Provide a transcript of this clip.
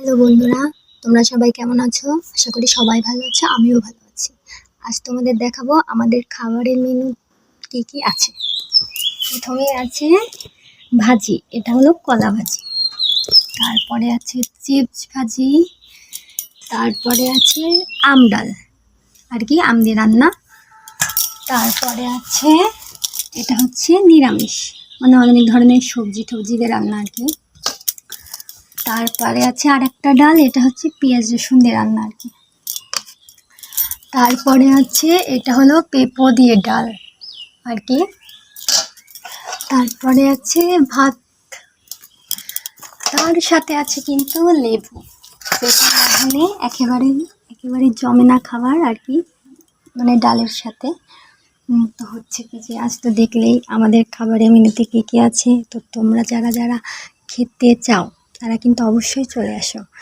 Hello বন্ধুরা, তোমরা সবাই কেমন আছো? আশা করি সবাই ভালো আছে, আমিও ভালো আছি। আজ তোমাদের দেখাবো আমাদের খাবারের মেনু কি কি আছে। প্রথমে আছে ভাজি, এটা হলো কলা ভাজি। তারপরে আছে চিপস ভাজি। তারপরে আছে আম ডাল, আর কি আম দিয়ে রান্না। তারপরে আছে এটা হচ্ছে নিরামিষ, মানে অনেক ধরনের সবজি টবজি দিয়ে রান্না আর কি। তারপরে আছে আরেকটা ডাল, এটা হচ্ছে পেঁয়াজ রসুন দিয়ে রান্না আর কি। তারপরে আছে এটা হলো পেঁপো দিয়ে ডাল আর কি। তারপরে আছে ভাত, তার সাথে আছে কিন্তু লেবু। পেঁপো না হলে একেবারে জমে না খাবার আর কি, মানে ডালের সাথে। তো হচ্ছে কি যে আজ তো দেখলেই আমাদের খাবারের মেনুতে কী কী আছে। তো তোমরা যারা যারা খেতে চাও তারা কিন্তু অবশ্যই চলে আসো।